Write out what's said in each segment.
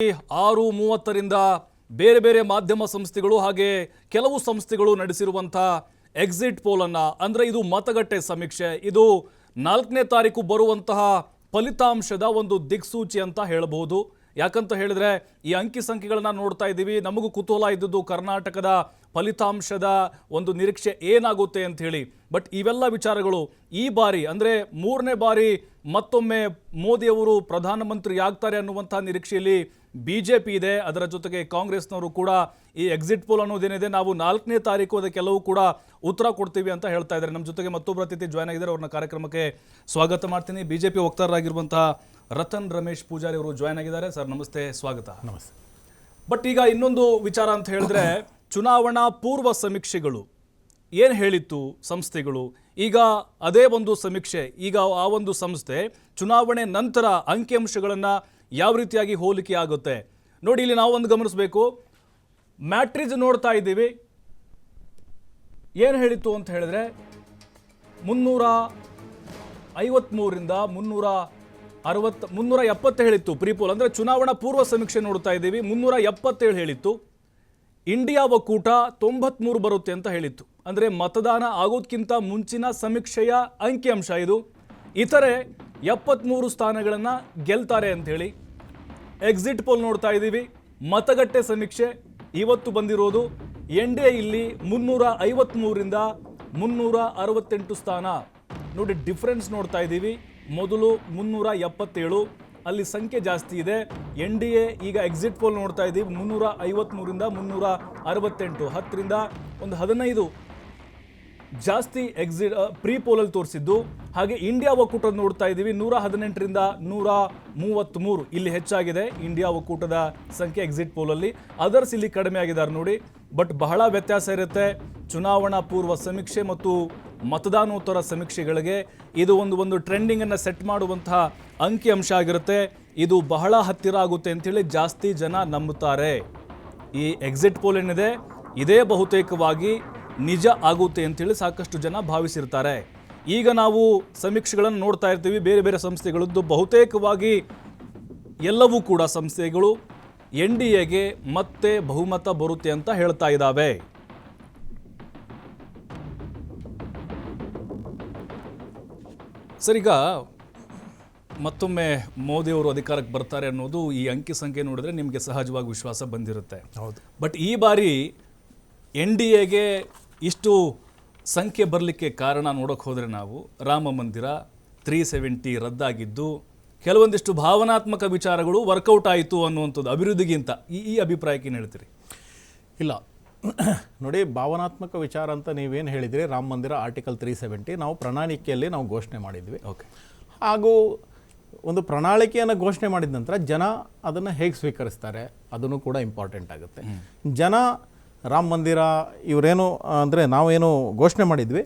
6:30ರಿಂದ ಬೇರೆ ಬೇರೆ ಮಾಧ್ಯಮ ಸಂಸ್ಥೆಗಳು ಹಾಗೆ ಕೆಲವು ಸಂಸ್ಥೆಗಳು ನಡೆಸಿರುವಂಥ ಎಕ್ಸಿಟ್ ಪೋಲನ್ನು, ಅಂದರೆ ಇದು ಮತಗಟ್ಟೆ ಸಮೀಕ್ಷೆ, ಇದು 4ನೇ ತಾರೀಕು ಬರುವಂತಹ ಫಲಿತಾಂಶದ ಒಂದು ದಿಕ್ಸೂಚಿ ಅಂತ ಹೇಳಬಹುದು. ಯಾಕಂತ ಹೇಳಿದ್ರೆ ಈ ಅಂಕಿ ಸಂಖ್ಯೆಗಳನ್ನ ನೋಡ್ತಾ ಇದ್ದೀವಿ, ನಮಗೂ ಕುತೂಹಲ ಇದ್ದದ್ದು ಕರ್ನಾಟಕದ ಫಲಿತಾಂಶದ ಒಂದು ನಿರೀಕ್ಷೆ ಏನಾಗುತ್ತೆ ಅಂತ ಹೇಳಿ. ಬಟ್ ಇವೆಲ್ಲ ವಿಚಾರಗಳು ಈ ಬಾರಿ ಅಂದರೆ 3ನೇ ಬಾರಿ ಮತ್ತೊಮ್ಮೆ ಮೋದಿಯವರು ಪ್ರಧಾನಮಂತ್ರಿ ಆಗ್ತಾರೆ ಅನ್ನುವಂಥ ನಿರೀಕ್ಷೆಯಲ್ಲಿ ಬಿಜೆಪಿ ಇದೆ. ಅದರ ಜೊತೆಗೆ ಕಾಂಗ್ರೆಸ್ನವರು ಕೂಡ ಈ ಎಕ್ಸಿಟ್ ಪೋಲ್ ಅನ್ನೋದೇನಿದೆ ನಾವು 4ನೇ ತಾರೀಕು ಅದಕ್ಕೆಲ್ಲವೂ ಕೂಡ ಉತ್ತರ ಕೊಡ್ತೀವಿ ಅಂತ ಹೇಳ್ತಾ ಇದ್ದಾರೆ. ನಮ್ಮ ಜೊತೆಗೆ ಮತ್ತೊಬ್ಬರ ಅತಿಥಿ ಜಾಯ್ನ್ ಆಗಿದ್ದಾರೆ, ಅವ್ರನ್ನ ಕಾರ್ಯಕ್ರಮಕ್ಕೆ ಸ್ವಾಗತ ಮಾಡ್ತೀನಿ. ಬಿಜೆಪಿ ವಕ್ತಾರರಾಗಿರುವಂತಹ ರತನ್ ರಮೇಶ್ ಪೂಜಾರಿ ಅವರು ಜಾಯ್ನ್ ಆಗಿದ್ದಾರೆ. ಸರ್ ನಮಸ್ತೆ, ಸ್ವಾಗತ. ನಮಸ್ತೆ. ಬಟ್ ಈಗ ಇನ್ನೊಂದು ವಿಚಾರ ಅಂತ ಹೇಳಿದ್ರೆ ಚುನಾವಣಾ ಪೂರ್ವ ಸಮೀಕ್ಷೆಗಳು ಏನು ಹೇಳಿತ್ತು ಸಂಸ್ಥೆಗಳು, ಈಗ ಅದೇ ಒಂದು ಸಮೀಕ್ಷೆ, ಈಗ ಆ ಒಂದು ಸಂಸ್ಥೆ ಚುನಾವಣೆ ನಂತರ ಅಂಕಿಅಂಶಗಳನ್ನು ಯಾವ ರೀತಿಯಾಗಿ ಹೋಲಿಕೆ ಆಗುತ್ತೆ ನೋಡಿ. ಇಲ್ಲಿ ನಾವು ಒಂದು ಗಮನಿಸಬೇಕು, ಮ್ಯಾಟ್ರಿಜ್ ನೋಡ್ತಾ ಇದ್ದೀವಿ. ಏನು ಹೇಳಿತ್ತು ಅಂತ ಹೇಳಿದ್ರೆ 353ರಿಂದ 370 ಹೇಳಿತ್ತು ಪ್ರೀಪೋಲ್, ಅಂದರೆ ಚುನಾವಣಾ ಪೂರ್ವ ಸಮೀಕ್ಷೆ ನೋಡ್ತಾ ಇದ್ದೀವಿ. 377 ಹೇಳಿತ್ತು. ಇಂಡಿಯಾ ಒಕ್ಕೂಟ 93 ಬರುತ್ತೆ ಅಂತ ಹೇಳಿತ್ತು, ಅಂದರೆ ಮತದಾನ ಆಗೋದಕ್ಕಿಂತ ಮುಂಚಿನ ಸಮೀಕ್ಷೆಯ ಅಂಕಿಅಂಶ ಇದು. ಇತರೆ 73 ಸ್ಥಾನಗಳನ್ನು ಗೆಲ್ತಾರೆ ಅಂಥೇಳಿ. ಎಕ್ಸಿಟ್ ಪೋಲ್ ನೋಡ್ತಾ ಇದ್ದೀವಿ, ಮತಗಟ್ಟೆ ಸಮೀಕ್ಷೆ ಇವತ್ತು ಬಂದಿರೋದು. NDA ಇಲ್ಲಿ 353ರಿಂದ 368 ಸ್ಥಾನ ನೋಡಿ, ಡಿಫ್ರೆನ್ಸ್ ನೋಡ್ತಾ ಇದ್ದೀವಿ. ಮೊದಲು 377, ಅಲ್ಲಿ ಸಂಖ್ಯೆ ಜಾಸ್ತಿ ಇದೆ. NDA ಈಗ ಎಕ್ಸಿಟ್ ಪೋಲ್ ನೋಡ್ತಾ ಇದ್ದೀವಿ 353ರಿಂದ 368, 10ರಿಂದ ಒಂದು 15 ಜಾಸ್ತಿ ಪ್ರೀ ಪೋಲಲ್ಲಿ ತೋರಿಸಿದ್ದು. ಹಾಗೆ ಇಂಡಿಯಾ ಒಕ್ಕೂಟದ ನೋಡ್ತಾ ಇದ್ದೀವಿ 118ರಿಂದ 133, ಇಲ್ಲಿ ಹೆಚ್ಚಾಗಿದೆ ಇಂಡಿಯಾ ಒಕ್ಕೂಟದ ಸಂಖ್ಯೆ ಎಕ್ಸಿಟ್ ಪೋಲಲ್ಲಿ. ಅದರ್ಸ್ ಇಲ್ಲಿ ಕಡಿಮೆ ಆಗಿದ್ದಾರೆ ನೋಡಿ. ಬಟ್ ಬಹಳ ವ್ಯತ್ಯಾಸ ಇರುತ್ತೆ ಚುನಾವಣಾ ಪೂರ್ವ ಸಮೀಕ್ಷೆ ಮತ್ತು ಮತದಾನೋತ್ತರ ಸಮೀಕ್ಷೆಗಳಿಗೆ. ಇದು ಒಂದು ಟ್ರೆಂಡಿಂಗನ್ನು ಸೆಟ್ ಮಾಡುವಂತಹ ಅಂಕಿಅಂಶ ಆಗಿರುತ್ತೆ. ಇದು ಬಹಳ ಹತ್ತಿರ ಆಗುತ್ತೆ ಅಂತೇಳಿ ಜಾಸ್ತಿ ಜನ ನಂಬುತ್ತಾರೆ. ಈ ಎಕ್ಸಿಟ್ ಪೋಲ್ ಏನಿದೆ ಇದೇ ಬಹುತೇಕವಾಗಿ ನಿಜ ಆಗುತ್ತೆ ಅಂತೇಳಿ ಸಾಕಷ್ಟು ಜನ ಭಾವಿಸಿರ್ತಾರೆ. ಈಗ ನಾವು ಸಮೀಕ್ಷೆಗಳನ್ನು ನೋಡ್ತಾ ಇರ್ತೀವಿ, ಬೇರೆ ಬೇರೆ ಸಂಸ್ಥೆಗಳದ್ದು ಬಹುತೇಕವಾಗಿ ಎಲ್ಲವೂ ಕೂಡ ಸಂಸ್ಥೆಗಳು NDAಗೆ ಮತ್ತೆ ಬಹುಮತ ಬರುತ್ತೆ ಅಂತ ಹೇಳ್ತಾ ಇದ್ದಾವೆ. ಸರ್, ಈಗ ಮತ್ತೊಮ್ಮೆ ಮೋದಿಯವರು ಅಧಿಕಾರಕ್ಕೆ ಬರ್ತಾರೆ ಅನ್ನೋದು ಈ ಅಂಕಿ ಸಂಖ್ಯೆ ನೋಡಿದ್ರೆ ನಿಮಗೆ ಸಹಜವಾಗಿ ವಿಶ್ವಾಸ ಬಂದಿರುತ್ತೆ. ಹೌದು. ಬಟ್ ಈ ಬಾರಿ NDAಗೆ ಇಷ್ಟು ಸಂಖ್ಯೆ ಬರಲಿಕ್ಕೆ ಕಾರಣ ನೋಡೋಕೆ ಹೋದರೆ ನಾವು ರಾಮ ಮಂದಿರ 370 ರದ್ದಾಗಿದ್ದು, ಕೆಲವೊಂದಿಷ್ಟು ಭಾವನಾತ್ಮಕ ವಿಚಾರಗಳು ವರ್ಕೌಟ್ ಆಯಿತು ಅನ್ನುವಂಥದ್ದು ಅಭಿವೃದ್ಧಿಗಿಂತ. ಈ ಅಭಿಪ್ರಾಯಕ್ಕೆ ಏನು ಹೇಳ್ತೀರಿ? ಇಲ್ಲ ನೋಡಿ, ಭಾವನಾತ್ಮಕ ವಿಚಾರ ಅಂತ ನೀವೇನು ಹೇಳಿದ್ರಿ, ರಾಮ ಮಂದಿರ ಆರ್ಟಿಕಲ್ 370 ನಾವು ಪ್ರಣಾಳಿಕೆಯಲ್ಲಿ ನಾವು ಘೋಷಣೆ ಮಾಡಿದ್ವಿ. ಓಕೆ. ಹಾಗೂ ಒಂದು ಪ್ರಣಾಳಿಕೆಯನ್ನು ಘೋಷಣೆ ಮಾಡಿದ ನಂತರ ಜನ ಅದನ್ನು ಹೇಗೆ ಸ್ವೀಕರಿಸ್ತಾರೆ ಅದನ್ನು ಕೂಡ ಇಂಪಾರ್ಟೆಂಟ್ ಆಗುತ್ತೆ. ಜನ ರಾಮ ಮಂದಿರ ಇವರೇನು ಅಂದರೆ ನಾವೇನು ಘೋಷಣೆ ಮಾಡಿದ್ವಿ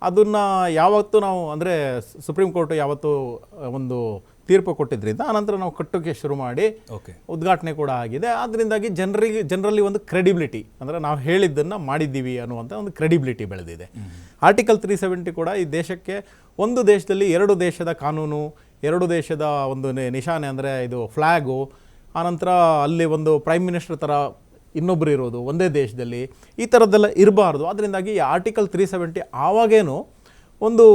ಅದನ್ನು ಯಾವತ್ತೂ ನಾವು ಅಂದರೆ ಸುಪ್ರೀಂ ಕೋರ್ಟ್ ಯಾವತ್ತು ಒಂದು ತೀರ್ಪು ಕೊಟ್ಟಿದ್ದರಿಂದ ಆನಂತರ ನಾವು ಕಟ್ಟೋಕ್ಕೆ ಶುರು ಮಾಡಿ ಉದ್ಘಾಟನೆ ಕೂಡ ಆಗಿದೆ. ಅದರಿಂದಾಗಿ ಜನರಲ್ಲಿ ಒಂದು ಕ್ರೆಡಿಬಿಲಿಟಿ, ಅಂದರೆ ನಾವು ಹೇಳಿದ್ದನ್ನು ಮಾಡಿದ್ದೀವಿ ಅನ್ನುವಂಥ ಒಂದು ಕ್ರೆಡಿಬಿಲಿಟಿ ಬೆಳೆದಿದೆ. ಆರ್ಟಿಕಲ್ 370 ಕೂಡ ಈ ದೇಶಕ್ಕೆ ಒಂದು ದೇಶದಲ್ಲಿ 2 ದೇಶದ ಕಾನೂನು, 2 ದೇಶದ ಒಂದು ನಿಶಾನೆ, ಅಂದರೆ ಇದು ಫ್ಲ್ಯಾಗು, ಆನಂತರ ಅಲ್ಲಿ ಒಂದು ಪ್ರೈಮ್ ಮಿನಿಸ್ಟರ್ ಥರ ಇನ್ನೊಬ್ಬರು ಇರೋದು ಒಂದೇ ದೇಶದಲ್ಲಿ, ಈ ಥರದ್ದೆಲ್ಲ ಇರಬಾರ್ದು. ಅದರಿಂದಾಗಿ ಈ ಆರ್ಟಿಕಲ್ 370 ಆವಾಗೇನು ಒಂದು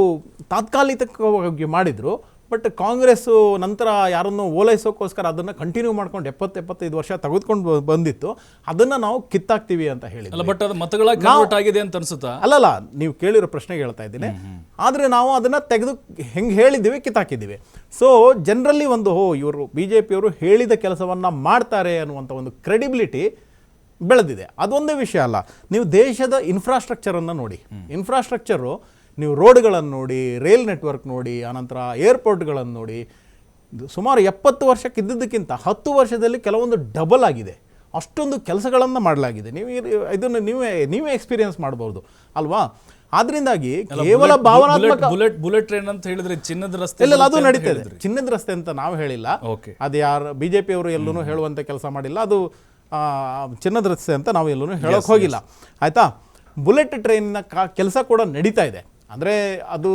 ತಾತ್ಕಾಲಿಕವಾಗಿ ಮಾಡಿದರು. ಬಟ್ ಕಾಂಗ್ರೆಸ್ಸು ನಂತರ ಯಾರನ್ನು ಓಲೈಸೋಕ್ಕೋಸ್ಕರ ಅದನ್ನು ಕಂಟಿನ್ಯೂ ಮಾಡ್ಕೊಂಡು 70-75 ವರ್ಷ ತೆಗೆದುಕೊಂಡು ಬಂದಿತ್ತು. ಅದನ್ನು ನಾವು ಕಿತ್ತಾಕ್ತೀವಿ ಅಂತ ಹೇಳಿ. ಬಟ್ ಅದು ಮತಗಳ ಕನ್ವರ್ಟ್ ಆಗಿದೆ ಅಂತ ಅನ್ಸುತ್ತಾ? ಅಲ್ಲಲ್ಲ, ನೀವು ಕೇಳಿರೋ ಪ್ರಶ್ನೆಗೆ ಹೇಳ್ತಾ ಇದ್ದೀನಿ. ಆದರೆ ನಾವು ಅದನ್ನು ತೆಗೆದು ಹೆಂಗೆ ಹೇಳಿದ್ದೀವಿ ಕಿತ್ತಾಕಿದ್ದೀವಿ. ಸೊ ಜನರಲ್ಲಿ ಒಂದು ಇವರು BJP ಅವರು ಹೇಳಿದ ಕೆಲಸವನ್ನು ಮಾಡ್ತಾರೆ ಅನ್ನುವಂಥ ಒಂದು ಕ್ರೆಡಿಬಿಲಿಟಿ ಬೆಳೆದಿದೆ. ಅದೊಂದೇ ವಿಷಯ ಅಲ್ಲ, ನೀವು ದೇಶದ ಇನ್ಫ್ರಾಸ್ಟ್ರಕ್ಚರನ್ನು ನೋಡಿ. ಇನ್ಫ್ರಾಸ್ಟ್ರಕ್ಚರು ನೀವು ರೋಡ್ಗಳನ್ನು ನೋಡಿ, ರೈಲ್ ನೆಟ್ವರ್ಕ್ ನೋಡಿ, ಆನಂತರ ಏರ್ಪೋರ್ಟ್ಗಳನ್ನು ನೋಡಿ. ಸುಮಾರು 70 ವರ್ಷಕ್ಕಿದ್ದಕ್ಕಿಂತ 10 ವರ್ಷದಲ್ಲಿ ಕೆಲವೊಂದು ಡಬಲ್ ಆಗಿದೆ. ಅಷ್ಟೊಂದು ಕೆಲಸಗಳನ್ನು ಮಾಡಲಾಗಿದೆ. ನೀವು ಇದನ್ನು ನೀವೇ ಎಕ್ಸ್ಪೀರಿಯನ್ಸ್ ಮಾಡ್ಬೋದು ಅಲ್ವಾ? ಆದ್ರಿಂದಾಗಿ ಕೇವಲ ಭಾವನಾತ್ಮಕ ಬುಲೆಟ್ ಟ್ರೈನ್ ಅಂತ ಹೇಳಿದ್ರೆ ಚಿನ್ನದ ರಸ್ತೆ ಇಲ್ಲ, ಅದು ನಡೀತಾ ಇದೆ. ಚಿನ್ನದ ರಸ್ತೆ ಅಂತ ನಾವು ಹೇಳಿಲ್ಲ, ಅದು ಯಾರು BJP ಅವರು ಎಲ್ಲೂ ಹೇಳುವಂಥ ಕೆಲಸ ಮಾಡಿಲ್ಲ. ಅದು ಚಿನ್ನದ ರಸ್ತೆ ಅಂತ ನಾವು ಎಲ್ಲೂ ಹೇಳೋಕೆ ಹೋಗಿಲ್ಲ, ಆಯಿತಾ? ಬುಲೆಟ್ ಟ್ರೈನ್ನ ಕೆಲಸ ಕೂಡ ನಡೀತಾ ಇದೆ. ಅಂದರೆ ಅದು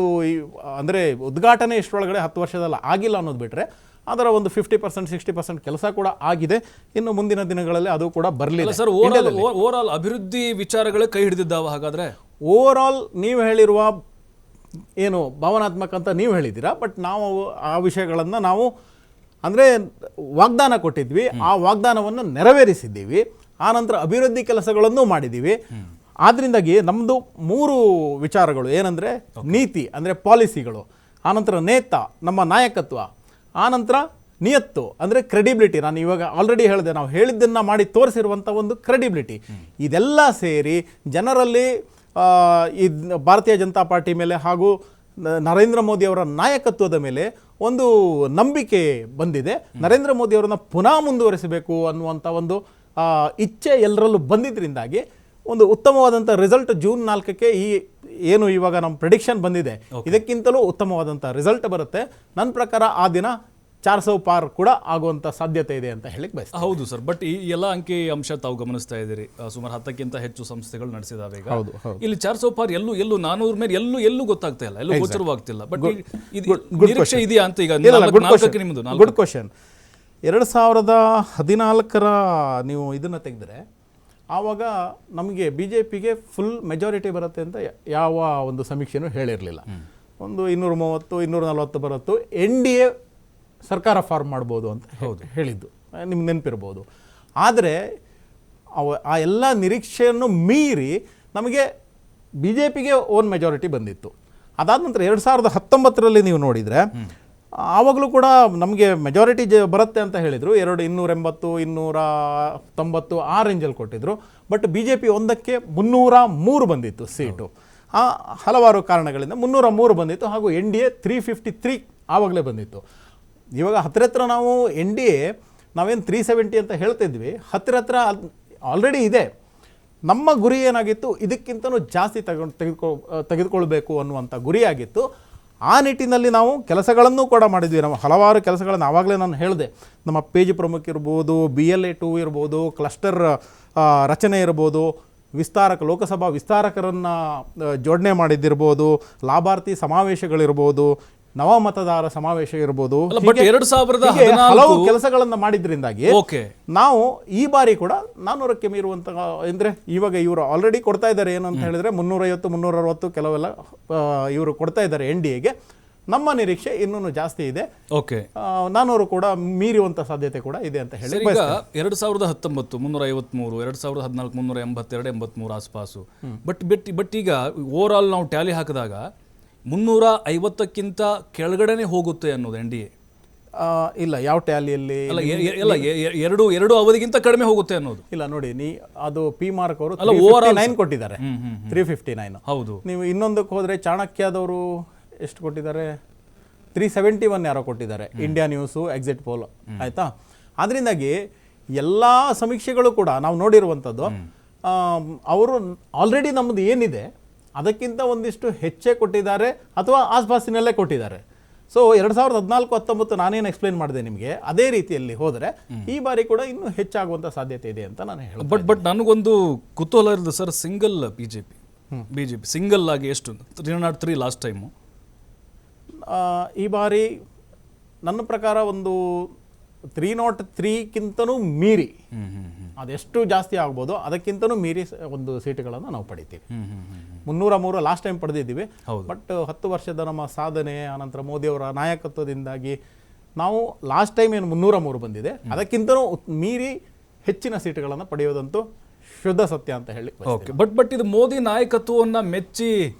ಅಂದರೆ ಉದ್ಘಾಟನೆ ಇಷ್ಟರೊಳಗಡೆ 10 ವರ್ಷದಲ್ಲಿ ಆಗಿಲ್ಲ ಅನ್ನೋದು ಬಿಟ್ಟರೆ ಅದರ ಒಂದು 50% 60% ಕೆಲಸ ಕೂಡ ಆಗಿದೆ. ಇನ್ನು ಮುಂದಿನ ದಿನಗಳಲ್ಲಿ ಅದು ಕೂಡ ಬರಲಿದೆ. ಸರ್ ಓವರ್ ಆಲ್ ಅಭಿವೃದ್ಧಿ ವಿಚಾರಗಳೇ ಕೈ ಹಿಡಿದಿದ್ದಾವ ಹಾಗಾದ್ರೆ? ಓವರ್ ಆಲ್ ನೀವು ಹೇಳಿರುವ ಏನು ಭಾವನಾತ್ಮಕ ಅಂತ ನೀವು ಹೇಳಿದ್ದೀರಾ, ಬಟ್ ನಾವು ಆ ವಿಷಯಗಳನ್ನು ನಾವು ಅಂದರೆ ವಾಗ್ದಾನ ಕೊಟ್ಟಿದ್ವಿ, ಆ ವಾಗ್ದಾನವನ್ನು ನೆರವೇರಿಸಿದ್ದೀವಿ. ಆನಂತರ ಅಭಿವೃದ್ಧಿ ಕೆಲಸಗಳನ್ನು ಮಾಡಿದ್ದೀವಿ. ಆದ್ದರಿಂದಾಗಿ ನಮ್ಮದು 3 ವಿಚಾರಗಳು ಏನಂದರೆ ನೀತಿ ಅಂದರೆ ಪಾಲಿಸಿಗಳು, ಆನಂತರ ನೇತ ನಮ್ಮ ನಾಯಕತ್ವ, ಆನಂತರ ನಿಯತ್ತು ಅಂದರೆ ಕ್ರೆಡಿಬಿಲಿಟಿ. ನಾನು ಇವಾಗ ಆಲ್ರೆಡಿ ಹೇಳಿದೆ, ನಾವು ಹೇಳಿದ್ದನ್ನು ಮಾಡಿ ತೋರಿಸಿರುವಂಥ ಒಂದು ಕ್ರೆಡಿಬಿಲಿಟಿ. ಇದೆಲ್ಲ ಸೇರಿ ಜನರಲ್ಲಿ ಈ ಭಾರತೀಯ ಜನತಾ ಪಾರ್ಟಿ ಮೇಲೆ ಹಾಗೂ ನರೇಂದ್ರ ಮೋದಿ ಅವರ ನಾಯಕತ್ವದ ಮೇಲೆ ಒಂದು ನಂಬಿಕೆ ಬಂದಿದೆ. ನರೇಂದ್ರ ಮೋದಿ ಅವರನ್ನು ಪುನಃ ಮುಂದುವರಿಸಬೇಕು ಅನ್ನುವಂಥ ಒಂದು ಇಚ್ಛೆ ಎಲ್ಲರಲ್ಲೂ ಬಂದಿದ್ದರಿಂದಾಗಿ ಒಂದು ಉತ್ತಮವಾದಂಥ ರಿಸಲ್ಟ್ ಜೂನ್ 4ಕ್ಕೆ ಈ ಏನು ಇವಾಗ ನಮ್ಮ ಪ್ರೆಡಿಕ್ಷನ್ ಬಂದಿದೆ, ಇದಕ್ಕಿಂತಲೂ ಉತ್ತಮವಾದಂಥ ರಿಸಲ್ಟ್ ಬರುತ್ತೆ. ನನ್ನ ಪ್ರಕಾರ ಆ ದಿನ 400 ಪಾರ್ ಕೂಡ ಆಗುವಂಥ ಸಾಧ್ಯತೆ ಇದೆ ಅಂತ ಹೇಳಿಕ್ ಬಯಸ್ತೀನಿ. ಹೌದು ಸರ್, ಬಟ್ ಈ ಎಲ್ಲ ಅಂಕಿ ಅಂಶ ತಾವು ಗಮನಿಸ್ತಾ ಇದ್ದೀರಿ. ಸುಮಾರು 10ಕ್ಕಿಂತ ಹೆಚ್ಚು ಸಂಸ್ಥೆಗಳು ನಡೆಸಿದಾವೆ ಈಗ. ಇಲ್ಲಿ 400 ಪಾರ್ ಎಲ್ಲೂ 400 ಮೇಲೆ ಎಲ್ಲೂ ಗೊತ್ತಾಗ್ತಾ ಇಲ್ಲ, ಎಲ್ಲೂ ಗೋಚರವಾಗ್ತಿಲ್ಲ. ಬಟ್ ನಿರೀಕ್ಷೆ ಇದೆಯಾ ಅಂತ ಈಗ ನಿಮ್ಮದು? Good question. 2014ರ ನೀವು ಇದನ್ನು ತೆಗೆದ್ರೆ ಆವಾಗ ನಮಗೆ BJPಗೆ ಫುಲ್ ಮೆಜಾರಿಟಿ ಬರುತ್ತೆ ಅಂತ ಯಾವ ಒಂದು ಸಮೀಕ್ಷೆನೂ ಹೇಳಿರಲಿಲ್ಲ. ಒಂದು 230 240 ಬರುತ್ತೋ NDA ಸರ್ಕಾರ ಫಾರ್ಮ್ ಮಾಡ್ಬೋದು ಅಂತ ಹೇಳಿದ್ದು ನಿಮ್ಗೆ ನೆನಪಿರ್ಬೋದು. ಆದರೆ ಆ ಎಲ್ಲ ನಿರೀಕ್ಷೆಯನ್ನು ಮೀರಿ ನಮಗೆ BJPಗೆ ಓನ್ ಮೆಜಾರಿಟಿ ಬಂದಿತ್ತು. ಅದಾದ ನಂತರ 2019ರಲ್ಲಿ ನೀವು ನೋಡಿದರೆ ಆವಾಗಲೂ ಕೂಡ ನಮಗೆ ಮೆಜಾರಿಟಿ ಬರುತ್ತೆ ಅಂತ ಹೇಳಿದರು. 280 290 ಆ ರೇಂಜಲ್ಲಿ ಕೊಟ್ಟಿದ್ರು. ಬಟ್ BJP ಒಂದಕ್ಕೆ 303 ಬಂದಿತ್ತು ಸೀಟು. ಹಲವಾರು ಕಾರಣಗಳಿಂದ 303 ಬಂದಿತ್ತು. ಹಾಗೂ NDA 353 ಆವಾಗಲೇ ಬಂದಿತ್ತು. ಇವಾಗ ಹತ್ತಿರ ನಾವು NDA ನಾವೇನು 370 ಅಂತ ಹೇಳ್ತಿದ್ವಿ, ಹತ್ತಿರ ಆಲ್ರೆಡಿ ಇದೆ. ನಮ್ಮ ಗುರಿ ಏನಾಗಿತ್ತು, ಇದಕ್ಕಿಂತಲೂ ಜಾಸ್ತಿ ತೆಗೆದುಕೊಳ್ಬೇಕು ಅನ್ನುವಂಥ ಗುರಿಯಾಗಿತ್ತು. ಆ ನಿಟ್ಟಿನಲ್ಲಿ ನಾವು ಕೆಲಸಗಳನ್ನು ಕೂಡ ಮಾಡಿದ್ವಿ. ನಾವು ಹಲವಾರು ಕೆಲಸಗಳನ್ನು ಆವಾಗಲೇ ನಾನು ಹೇಳಿದೆ. ನಮ್ಮ ಪೇಜ್ ಪ್ರಮುಖ ಇರ್ಬೋದು, BLA 2 ಇರ್ಬೋದು, ಕ್ಲಸ್ಟರ್ ರಚನೆ ಇರ್ಬೋದು, ಲೋಕಸಭಾ ವಿಸ್ತಾರಕರನ್ನು ಜೋಡಣೆ ಮಾಡಿದ್ದಿರ್ಬೋದು, ಲಾಭಾರ್ಥಿ ಸಮಾವೇಶಗಳಿರ್ಬೋದು, ನವ ಮತದಾರ ಸಮಾವೇಶ ಇರ್ಬೋದು, ಹಲವು ಕೆಲಸಗಳನ್ನು ಮಾಡಿದ್ರಿಂದಾಗಿ ನಾವು ಈ ಬಾರಿ ಕೂಡ 400ಕ್ಕೆ ಮೀರುವಂತಹ ಅಂದರೆ ಇವಾಗ ಇವರು ಆಲ್ರೆಡಿ ಕೊಡ್ತಾ ಇದ್ದಾರೆ. ಏನು ಅಂತ ಹೇಳಿದ್ರೆ 350 360 ಕೆಲವೆಲ್ಲ ಇವರು ಕೊಡ್ತಾ ಇದ್ದಾರೆ NDAಗೆ. ನಮ್ಮ ನಿರೀಕ್ಷೆ ಇನ್ನೂ ಜಾಸ್ತಿ ಇದೆ. 400 ಕೂಡ ಮೀರುವಂತ ಸಾಧ್ಯತೆ ಕೂಡ ಇದೆ ಅಂತ ಹೇಳಿ. 2019 353, 2014 382 83 ಆಸ್ಪಾಸು. ಬಟ್ ಈಗ ಓವರ್ ಆಲ್ ನಾವು ಟ್ಯಾಲಿ ಹಾಕಿದಾಗ 350ಕ್ಕಿಂತ ಕೆಳಗಡೆನೆ ಹೋಗುತ್ತೆ ಅನ್ನೋದು NDA. ಇಲ್ಲ, ಯಾವ ಟ್ಯಾಲಿಯಲ್ಲಿ ಎರಡು ಅವಧಿಗಿಂತ ಕಡಿಮೆ ಹೋಗುತ್ತೆ ಅನ್ನೋದು ಇಲ್ಲ. ನೋಡಿ, ಅದು ಪಿ ಮಾರ್ಕ್ ಅವರು 359 ಕೊಟ್ಟಿದ್ದಾರೆ, 359. ಹೌದು. ನೀವು ಇನ್ನೊಂದಕ್ಕೆ ಹೋದ್ರೆ ಚಾಣಕ್ಯದವರು ಎಷ್ಟು ಕೊಟ್ಟಿದ್ದಾರೆ, 371 ಯಾರೋ ಕೊಟ್ಟಿದ್ದಾರೆ, ಇಂಡಿಯಾ ನ್ಯೂಸು ಎಕ್ಸಿಟ್ ಪೋಲ್. ಆಯ್ತಾ? ಅದರಿಂದಾಗಿ ಎಲ್ಲ ಸಮೀಕ್ಷೆಗಳು ಕೂಡ ನಾವು ನೋಡಿರುವಂಥದ್ದು, ಅವರು ಆಲ್ರೆಡಿ ನಮ್ಮದು ಏನಿದೆ ಅದಕ್ಕಿಂತ ಒಂದಿಷ್ಟು ಹೆಚ್ಚೇ ಕೊಟ್ಟಿದ್ದಾರೆ ಅಥವಾ ಆಸ್ಪಾಸಿನಲ್ಲೇ ಕೊಟ್ಟಿದ್ದಾರೆ. ಸೊ 2014-19 ನಾನೇನು ಎಕ್ಸ್ಪ್ಲೇನ್ ಮಾಡಿದೆ ನಿಮಗೆ, ಅದೇ ರೀತಿಯಲ್ಲಿ ಹೋದರೆ ಈ ಬಾರಿ ಕೂಡ ಇನ್ನೂ ಹೆಚ್ಚಾಗುವಂಥ ಸಾಧ್ಯತೆ ಇದೆ ಅಂತ ನಾನು ಹೇಳಿ. ಬಟ್ ನನಗೊಂದು ಕುತೂಹಲ ಇರೋದು ಸರ್, ಸಿಂಗಲ್ ಬಿಜೆಪಿ ಸಿಂಗಲ್ ಆಗಿ ಎಷ್ಟು 303 ಲಾಸ್ಟ್ ಟೈಮು, ಈ ಬಾರಿ ನನ್ನ ಪ್ರಕಾರ ಒಂದು 303ಕ್ಕಿಂತನೂ ಮೀರಿ ಅದೆಷ್ಟು ಜಾಸ್ತಿ ಆಗ್ಬೋದು, ಅದಕ್ಕಿಂತನೂ ಮೀರಿ ಒಂದು ಸೀಟುಗಳನ್ನು ನಾವು ಪಡಿತೀವಿ. 303 ಲಾಸ್ಟ್ ಟೈಮ್ ಪಡೆದಿದ್ದೀವಿ. ಬಟ್ 10 ವರ್ಷದ ನಮ್ಮ ಸಾಧನೆ, ಆನಂತರ ಮೋದಿಯವರ ನಾಯಕತ್ವದಿಂದಾಗಿ ನಾವು ಲಾಸ್ಟ್ ಟೈಮ್ ಏನು 303 ಬಂದಿದೆ, ಅದಕ್ಕಿಂತನೂ ಮೀರಿ ಹೆಚ್ಚಿನ ಸೀಟುಗಳನ್ನು ಪಡೆಯೋದಂತೂ ಶುದ್ಧ ಸತ್ಯ ಅಂತ ಹೇಳಿ. ಬಟ್ ಇದು ಮೋದಿ ನಾಯಕತ್ವವನ್ನು ಮೆಚ್ಚಿ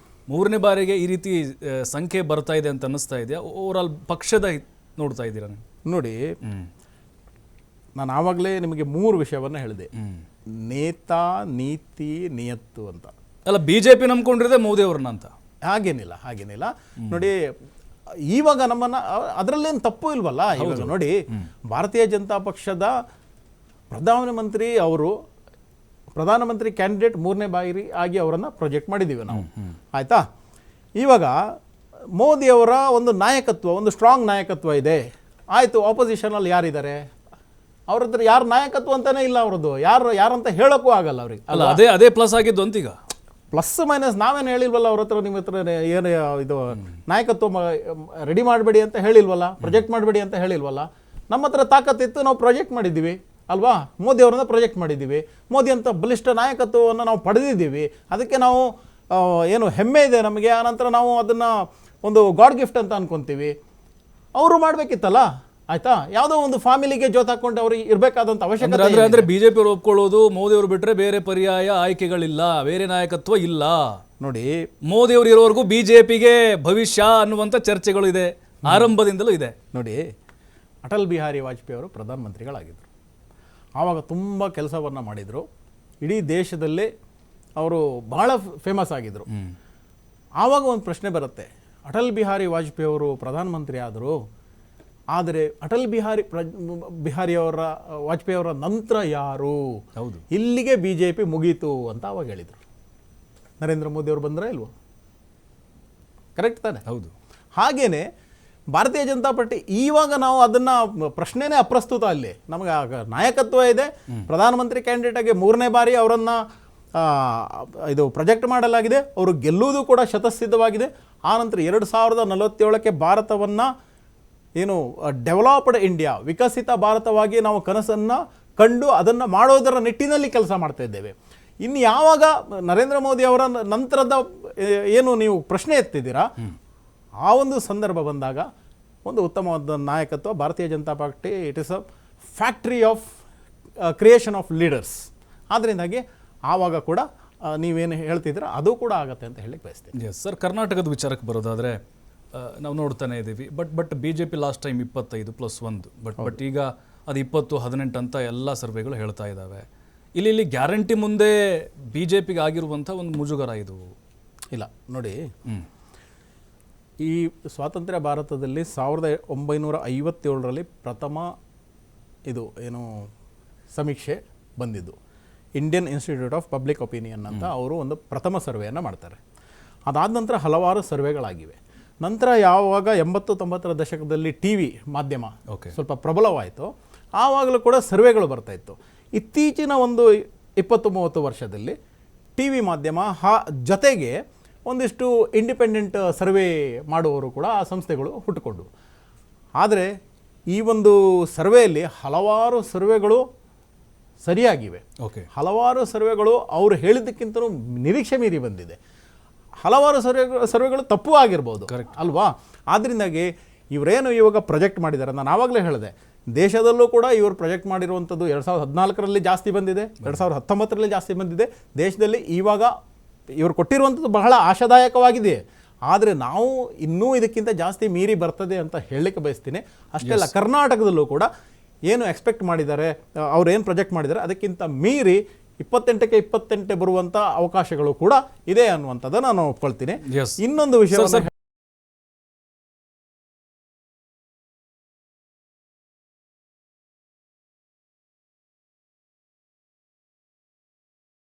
3ನೇ ಬಾರಿಗೆ ಈ ರೀತಿ ಸಂಖ್ಯೆ ಬರ್ತಾ ಇದೆ ಅಂತ ಅನ್ನಿಸ್ತಾ ಇದೆಯಾ? ಓವರ್ ಆಲ್ ಪಕ್ಷದ ನೋಡ್ತಾ ಇದ್ದೀರಾ? ನೋಡಿ, ನಾನು ಆವಾಗಲೇ ನಿಮಗೆ 3 ವಿಷಯವನ್ನು ಹೇಳಿದೆ, ನೇತಾ, ನೀತಿ, ನಿಯತ್ತು ಅಂತ. ಅಲ್ಲ, BJP ನಂಬ್ಕೊಂಡಿರೋದೇ ಮೋದಿ ಅವ್ರನ್ನ ಅಂತ? ಹಾಗೇನಿಲ್ಲ. ನೋಡಿ, ಇವಾಗ ನಮ್ಮನ್ನ ಅದರಲ್ಲೇನು ತಪ್ಪು ಇಲ್ವಲ್ಲ. ಇವಾಗ ನೋಡಿ, ಭಾರತೀಯ ಜನತಾ ಪಕ್ಷದ ಪ್ರಧಾನಮಂತ್ರಿ ಕ್ಯಾಂಡಿಡೇಟ್ 3ನೇ ಬಾರಿ ಆಗಿ ಅವರನ್ನು ಪ್ರೊಜೆಕ್ಟ್ ಮಾಡಿದ್ದೀವಿ ನಾವು. ಆಯ್ತಾ? ಇವಾಗ ಮೋದಿಯವರ ಒಂದು ನಾಯಕತ್ವ, ಒಂದು ಸ್ಟ್ರಾಂಗ್ ನಾಯಕತ್ವ ಇದೆ. ಆಯಿತು, ಆಪೋಸಿಷನಲ್ಲಿ ಯಾರಿದ್ದಾರೆ? ಅವ್ರ ಹತ್ರ ಯಾರು ನಾಯಕತ್ವ ಅಂತಾನೆ ಇಲ್ಲ, ಅವ್ರದ್ದು ಯಾರಂತ ಹೇಳೋಕ್ಕೂ ಆಗಲ್ಲ ಅವ್ರಿಗೆ. ಅಲ್ಲ, ಅದೇ ಪ್ಲಸ್ ಆಗಿದ್ದು ಅಂತೀಗ. ಪ್ಲಸ್ ಮೈನಸ್ ನಾವೇನು ಹೇಳಿಲ್ವಲ್ಲ ಅವ್ರ ಹತ್ರ, ನಿಮ್ಮ ಹತ್ರ ಏನು ಇದು ನಾಯಕತ್ವ ರೆಡಿ ಮಾಡಬೇಡಿ ಅಂತ ಹೇಳಿಲ್ವಲ್ಲ, ಪ್ರೊಜೆಕ್ಟ್ ಮಾಡಬೇಡಿ ಅಂತ ಹೇಳಿಲ್ವಲ್ಲ. ನಮ್ಮ ಹತ್ರ ತಾಕತ್ತಿತ್ತು, ನಾವು ಪ್ರಾಜೆಕ್ಟ್ ಮಾಡಿದ್ದೀವಿ ಅಲ್ವಾ, ಮೋದಿ ಅವರನ್ನ ಪ್ರಾಜೆಕ್ಟ್ ಮಾಡಿದ್ದೀವಿ, ಮೋದಿ ಅಂತ ಬಲಿಷ್ಠ ನಾಯಕತ್ವವನ್ನು ನಾವು ಪಡೆದಿದ್ದೀವಿ, ಅದಕ್ಕೆ ನಾವು ಏನು ಹೆಮ್ಮೆ ಇದೆ ನಮಗೆ. ಆನಂತರ ನಾವು ಅದನ್ನು ಒಂದು ಗಾಡ್ ಗಿಫ್ಟ್ ಅಂತ ಅನ್ಕೊತೀವಿ. ಅವರು ಮಾಡಬೇಕಿತ್ತಲ್ಲ, ಆಯ್ತಾ, ಯಾವುದೋ ಒಂದು ಫ್ಯಾಮಿಲಿಗೆ ಜೋತಾಕೊಂಡು ಅವ್ರಿಗೆ ಇರಬೇಕಾದಂಥ ಅವಶ್ಯಕತೆ ಅಂದ್ರೆ ಬಿಜೆಪಿ ಅವರು ಒಪ್ಕೊಳ್ಳೋದು ಮೋದಿ ಅವರು ಬಿಟ್ರೆ ಬೇರೆ ಪರ್ಯಾಯ ಆಯ್ಕೆಗಳಿಲ್ಲ, ಬೇರೆ ನಾಯಕತ್ವ ಇಲ್ಲ. ನೋಡಿ, ಮೋದಿ ಅವರು ಇರೋವರೆಗೂ ಬಿಜೆಪಿಗೆ ಭವಿಷ್ಯ ಅನ್ನುವಂಥ ಚರ್ಚೆಗಳು ಇದೆ, ಆರಂಭದಿಂದಲೂ ಇದೆ. ನೋಡಿ, ಅಟಲ್ ಬಿಹಾರಿ ವಾಜಪೇಯಿ ಅವರು ಪ್ರಧಾನಮಂತ್ರಿಗಳಾಗಿದ್ದರು. ಆವಾಗ ತುಂಬ ಕೆಲಸವನ್ನು ಮಾಡಿದರು, ಇಡೀ ದೇಶದಲ್ಲಿ ಅವರು ಬಹಳ ಫೇಮಸ್ ಆಗಿದ್ದರು. ಆವಾಗ ಒಂದು ಪ್ರಶ್ನೆ ಬರುತ್ತೆ, ಅಟಲ್ ಬಿಹಾರಿ ವಾಜಪೇಯಿ ಅವರು ಪ್ರಧಾನಮಂತ್ರಿ ಆದರು, ಆದರೆ ಅಟಲ್ ಬಿಹಾರಿ ವಾಜಪೇಯಿ ಅವರ ನಂತರ ಯಾರು, ಹೌದು, ಇಲ್ಲಿಗೆ ಬಿಜೆಪಿ ಮುಗೀತು ಅಂತ ಅವಾಗ ಹೇಳಿದರು. ನರೇಂದ್ರ ಮೋದಿ ಅವರು ಬಂದ್ರೆ ಇಲ್ವೋ? ಕರೆಕ್ಟ್ ತಾನೆ? ಹೌದು. ಹಾಗೇನೆ ಭಾರತೀಯ ಜನತಾ ಪಾರ್ಟಿ ಇವಾಗ ನಾವು ಅದನ್ನ ಪ್ರಶ್ನೆನೇ ಅಪ್ರಸ್ತುತ. ಅಲ್ಲಿ ನಮಗೆ ನಾಯಕತ್ವ ಇದೆ, ಪ್ರಧಾನಮಂತ್ರಿ ಕ್ಯಾಂಡಿಡೇಟ್ ಆಗಿ 3ನೇ ಬಾರಿ ಅವರನ್ನ ಇದು ಪ್ರೊಜೆಕ್ಟ್ ಮಾಡಲಾಗಿದೆ, ಅವರು ಗೆಲ್ಲುವುದು ಕೂಡ ಶತಸಿದ್ಧವಾಗಿದೆ. ಆನಂತರ 2047ಕ್ಕೆ ಭಾರತವನ್ನು ಏನು ಡೆವಲಪ್ಡ್ ಇಂಡಿಯಾ, ವಿಕಸಿತ ಭಾರತವಾಗಿ ನಾವು ಕನಸನ್ನು ಕಂಡು ಅದನ್ನು ಮಾಡೋದರ ನಿಟ್ಟಿನಲ್ಲಿ ಕೆಲಸ ಮಾಡ್ತಾ ಇದ್ದೇವೆ. ಇನ್ನು ಯಾವಾಗ ನರೇಂದ್ರ ಮೋದಿ ಅವರ ನಂತರದ ಏನು ನೀವು ಪ್ರಶ್ನೆ ಎತ್ತಿದ್ದೀರಾ, ಆ ಒಂದು ಸಂದರ್ಭ ಬಂದಾಗ ಒಂದು ಉತ್ತಮವಾದ ನಾಯಕತ್ವ ಭಾರತೀಯ Janata party, it is a factory of creation of leaders. ಆದ್ದರಿಂದಾಗಿ ಆವಾಗ ಕೂಡ ನೀವೇನು ಹೇಳ್ತಿದ್ದೀರಾ ಅದು ಕೂಡ ಆಗತ್ತೆ ಅಂತ ಹೇಳಲಿಕ್ಕೆ ಬಯಸ್ತೀನಿ. ಎಸ್ ಸರ್, ಕರ್ನಾಟಕದ ವಿಚಾರಕ್ಕೆ ಬರೋದಾದರೆ ನಾವು ನೋಡ್ತಾನೆ ಇದ್ದೀವಿ, but B J P last time 25+1, but ಈಗ ಅದು 20-18 ಅಂತ ಎಲ್ಲ ಸರ್ವೆಗಳು ಹೇಳ್ತಾ ಇದ್ದಾವೆ. ಇಲ್ಲಿ ಗ್ಯಾರಂಟಿ ಮುಂದೆ ಬಿ ಜೆ ಪಿಗೆ ಆಗಿರುವಂಥ ಒಂದು ಮುಜುಗರ ಇದು ಇಲ್ಲ. ನೋಡಿ, ಈ ಸ್ವಾತಂತ್ರ್ಯ ಭಾರತದಲ್ಲಿ 1957ರಲ್ಲಿ ಪ್ರಥಮ ಇದು ಏನು ಸಮೀಕ್ಷೆ ಬಂದಿದ್ದು, Indian institute of public opinion ಅಂತ ಅವರು ಒಂದು ಪ್ರಥಮ ಸರ್ವೆಯನ್ನು ಮಾಡ್ತಾರೆ. ಅದಾದ ನಂತರ ಹಲವಾರು ಸರ್ವೆಗಳಾಗಿವೆ. ನಂತರ ಯಾವಾಗ 80-90ರ ದಶಕದಲ್ಲಿ ಟಿ ವಿ ಮಾಧ್ಯಮ ಸ್ವಲ್ಪ ಪ್ರಬಲವಾಯಿತು, ಆವಾಗಲೂ ಕೂಡ ಸರ್ವೆಗಳು ಬರ್ತಾಯಿತ್ತು. ಇತ್ತೀಚಿನ ಒಂದು 20-30 ವರ್ಷದಲ್ಲಿ ಟಿ ವಿ ಮಾಧ್ಯಮ ಜೊತೆಗೆ ಒಂದಿಷ್ಟು ಇಂಡಿಪೆಂಡೆಂಟ್ ಸರ್ವೆ ಮಾಡುವವರು ಕೂಡ ಆ ಸಂಸ್ಥೆಗಳು ಹುಟ್ಟುಕೊಂಡು. ಆದರೆ ಈ ಒಂದು ಸರ್ವೆಯಲ್ಲಿ ಹಲವಾರು ಸರ್ವೆಗಳು ಸರಿಯಾಗಿವೆ, ಹಲವಾರು ಸರ್ವೆಗಳು ಅವರು ಹೇಳಿದ್ದಕ್ಕಿಂತಲೂ ನಿರೀಕ್ಷೆ ಮೀರಿ ಬಂದಿದೆ, ಹಲವಾರು ಸರ್ವೆಗಳು ತಪ್ಪು ಆಗಿರ್ಬೋದು ಅಲ್ವಾ. ಆದ್ದರಿಂದಾಗಿ ಇವರೇನು ಇವಾಗ ಪ್ರೊಜೆಕ್ಟ್ ಮಾಡಿದ್ದಾರೆ, ನಾನು ಆವಾಗಲೇ ಹೇಳಿದೆ, ದೇಶದಲ್ಲೂ ಕೂಡ ಇವರು ಪ್ರೊಜೆಕ್ಟ್ ಮಾಡಿರುವಂಥದ್ದು 2014ರಲ್ಲಿ ಜಾಸ್ತಿ ಬಂದಿದೆ, 2019ರಲ್ಲಿ ಜಾಸ್ತಿ ಬಂದಿದೆ. ದೇಶದಲ್ಲಿ ಇವಾಗ ಇವರು ಕೊಟ್ಟಿರುವಂಥದ್ದು ಬಹಳ ಆಶಾದಾಯಕವಾಗಿದೆ. ಆದರೆ ನಾವು ಇನ್ನೂ ಇದಕ್ಕಿಂತ ಜಾಸ್ತಿ ಮೀರಿ ಬರ್ತದೆ ಅಂತ ಹೇಳಲಿಕ್ಕೆ ಬಯಸ್ತೀನಿ. ಅಷ್ಟೇ ಅಲ್ಲ, ಕರ್ನಾಟಕದಲ್ಲೂ ಕೂಡ ಏನು ಎಕ್ಸ್ಪೆಕ್ಟ್ ಮಾಡಿದ್ದಾರೆ, ಅವ್ರು ಏನು ಪ್ರೊಜೆಕ್ಟ್ ಮಾಡಿದ್ದಾರೆ ಅದಕ್ಕಿಂತ ಮೀರಿ 28ಕ್ಕೆ 28 ಬರುವಂಥ ಅವಕಾಶಗಳು ಕೂಡ ಇದೆ ಅನ್ನುವಂಥದ್ದು ನಾನು ಒಪ್ಕೊಳ್ತೀನಿ. ಇನ್ನೊಂದು ವಿಷಯ